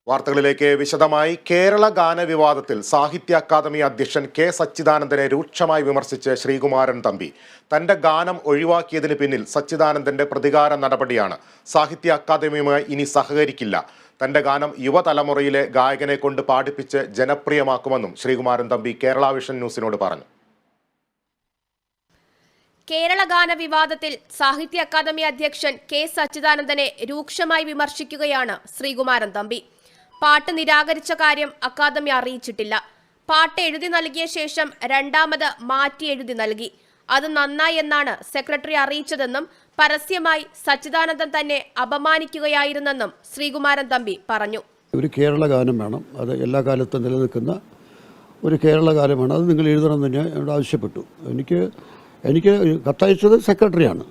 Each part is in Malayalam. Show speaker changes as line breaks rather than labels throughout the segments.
വാർത്തകളിലേക്ക് വിശദമായി. കേരള ഗാന വിവാദത്തിൽ സാഹിത്യ അക്കാദമി അധ്യക്ഷൻ കെ സച്ചിദാനന്ദനെ രൂക്ഷമായി വിമർശിച്ച് ശ്രീകുമാരൻ തമ്പി. തന്റെ ഗാനം ഒഴിവാക്കിയതിന് പിന്നിൽ സച്ചിദാനന്ദന്റെ പ്രതികാര നടപടിയാണ്. സാഹിത്യ അക്കാദമിയുമായി ഇനി സഹകരിക്കില്ല. തന്റെ ഗാനം യുവതലമുറയിലെ ഗായകനെ കൊണ്ട് പാടിപ്പിച്ച് ജനപ്രിയമാക്കുമെന്നും ശ്രീകുമാരൻ തമ്പി കേരള വിഷൻ ന്യൂസിനോട് പറഞ്ഞു.
കേരള ഗാന വിവാദത്തിൽ സാഹിത്യ അക്കാദമി അധ്യക്ഷൻ കെ സച്ചിദാനന്ദനെ രൂക്ഷമായി വിമർശിക്കുകയാണ് ശ്രീകുമാരൻ തമ്പി. പാട്ട് നിരാകരിച്ച കാര്യം അക്കാദമി അറിയിച്ചിട്ടില്ല. പാട്ട് എഴുതി നൽകിയ ശേഷം രണ്ടാമത് മാറ്റി എഴുതി നൽകി. അത് നന്നായി എന്നാണ് സെക്രട്ടറി അറിയിച്ചതെന്നും പരസ്യമായി സച്ചിദാനന്ദൻ തന്നെ അപമാനിക്കുകയായിരുന്നെന്നും ശ്രീകുമാരൻ തമ്പി പറഞ്ഞു.
ഒരു കേരള ഗാനം വേണം, അത് എല്ലാ കാലത്തും നിലനിൽക്കുന്ന ഒരു കേരള ഗാനമാണ്, അത് നിങ്ങൾ എഴുതണമെന്ന് ഞാൻ എന്നോട് ആവശ്യപ്പെട്ടു. എനിക്ക് കത്തയച്ചത് സെക്രട്ടറിയാണ്,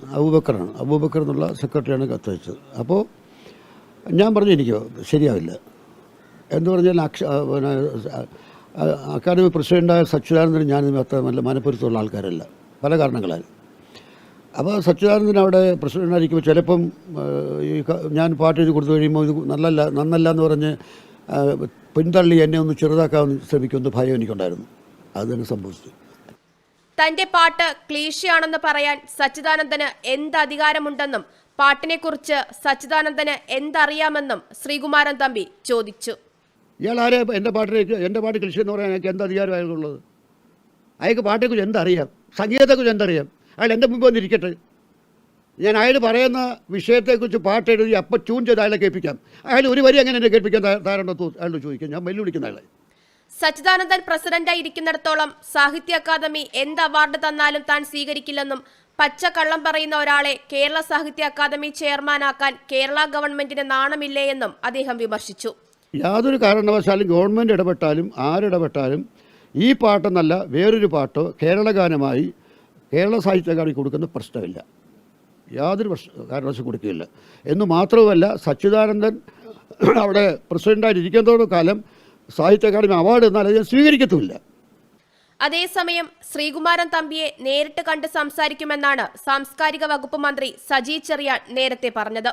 അബൂബക്കർ എന്നുള്ള സെക്രട്ടറിയാണ് കത്തയച്ചത്. അപ്പോൾ ഞാൻ പറഞ്ഞു എനിക്ക് ശരിയാവില്ല എന്ന് പറഞ്ഞാൽ അക്കാദമി പ്രസിഡൻ്റായ സച്ചിദാനന്ദൻ ഞാൻ അത്ര നല്ല മനപ്പൊരുത്തമുള്ള ആൾക്കാരല്ല, പല കാരണങ്ങളാൽ. അപ്പോൾ സച്ചിദാനന്ദൻ അവിടെ പ്രസിഡൻ്റായിരിക്കുമ്പോൾ ചിലപ്പം ഞാൻ പാട്ട് എഴുതി കൊടുത്തു കഴിയുമ്പോൾ ഇത് നന്നല്ല എന്ന് പറഞ്ഞ് പിന്തള്ളി എന്നെ ഒന്ന് ചെറുതാക്കാൻ ശ്രമിക്കുമെന്ന് ഭയം എനിക്കുണ്ടായിരുന്നു. അത് തന്നെ സംഭവിച്ചു.
തന്റെ പാട്ട് ക്ലീശയാണെന്ന് പറയാൻ സച്ചിദാനന്ദന് എന്ത് അധികാരമുണ്ടെന്നും പാട്ടിനെക്കുറിച്ച് സച്ചിദാനന്ദന് എന്തറിയാമെന്നും ശ്രീകുമാരൻ തമ്പി ചോദിച്ചു.
ഇയാൾ ആരെ എൻ്റെ പാട്ട് ക്ലീശ എന്ന് പറയാൻ എനിക്ക് എന്ത് അധികാരമായിട്ടുള്ളത്? അയാൾക്ക് പാട്ടെക്കുറിച്ച് എന്തറിയാം, സംഗീതത്തെക്കുറിച്ച് എന്തറിയാം? അയാൾ എൻ്റെ മുമ്പ് വന്നിരിക്കട്ടെ, ഞാൻ അയാൾ പറയുന്ന വിഷയത്തെക്കുറിച്ച് പാട്ട് എഴുതി അപ്പം ട്യൂൺ ചെയ്ത് അയാളെ കേൾപ്പിക്കാം. അയാൾ ഒരു വരി അങ്ങനെ എന്നെ കേൾപ്പിക്കാൻ തയ്യാറുണ്ടോ അയാളോട് ചോദിക്കാം. ഞാൻ വെല്ലുവിളിക്കുന്ന അയാളെ.
സച്ചിദാനന്ദൻ പ്രസിഡന്റായി ഇരിക്കുന്നിടത്തോളം സാഹിത്യ അക്കാദമി എന്ത് അവാർഡ് തന്നാലും താൻ സ്വീകരിക്കില്ലെന്നും പച്ചക്കള്ളം പറയുന്ന ഒരാളെ കേരള സാഹിത്യ അക്കാദമി ചെയർമാനാക്കാൻ കേരള ഗവൺമെന്റിന് നാണമില്ലേ എന്നും അദ്ദേഹം വിമർശിച്ചു.
യാതൊരു കാരണവശാലും ഗവൺമെൻറ് ഇടപെട്ടാലും ആരിടപെട്ടാലും ഈ പാട്ടെന്നല്ല വേറൊരു പാട്ടോ കേരള ഗാനമായി കേരള സാഹിത്യ അക്കാദമി കൊടുക്കുന്ന പ്രശ്നമില്ല, യാതൊരു കാരണവശാലും കൊടുക്കുകയില്ല. എന്ന് മാത്രവുമല്ല, സച്ചിദാനന്ദൻ അവിടെ പ്രസിഡൻ്റായിട്ടിരിക്കുന്നതോടെ കാലം സാഹിത്യ അക്കാദമി അവാർഡ് എന്നാൽ അത് സ്വീകരിക്കത്തുമില്ല.
അതേസമയം ശ്രീകുമാരൻ തമ്പിയെ നേരിട്ട് കണ്ട് സംസാരിക്കുമെന്നാണ് സാംസ്കാരിക വകുപ്പ് മന്ത്രി സജി ചെറിയാൻ നേരത്തെ പറഞ്ഞത്.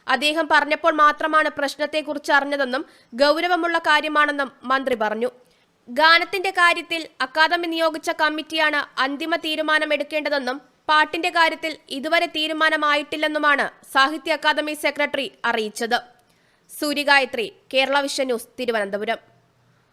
അദ്ദേഹം പറഞ്ഞപ്പോൾ മാത്രമാണ് പ്രശ്നത്തെക്കുറിച്ച് അറിഞ്ഞതെന്നും ഗൗരവമുള്ള കാര്യമാണെന്നും മന്ത്രി പറഞ്ഞു. ഗാനത്തിന്റെ കാര്യത്തിൽ അക്കാദമി നിയോഗിച്ച കമ്മിറ്റിയാണ് അന്തിമ തീരുമാനമെടുക്കേണ്ടതെന്നും പാട്ടിന്റെ കാര്യത്തിൽ ഇതുവരെ തീരുമാനമായിട്ടില്ലെന്നുമാണ് സാഹിത്യ അക്കാദമി സെക്രട്ടറി അറിയിച്ചത്. Suryagayathri, Kerala vision news, Thiruvananthapuram.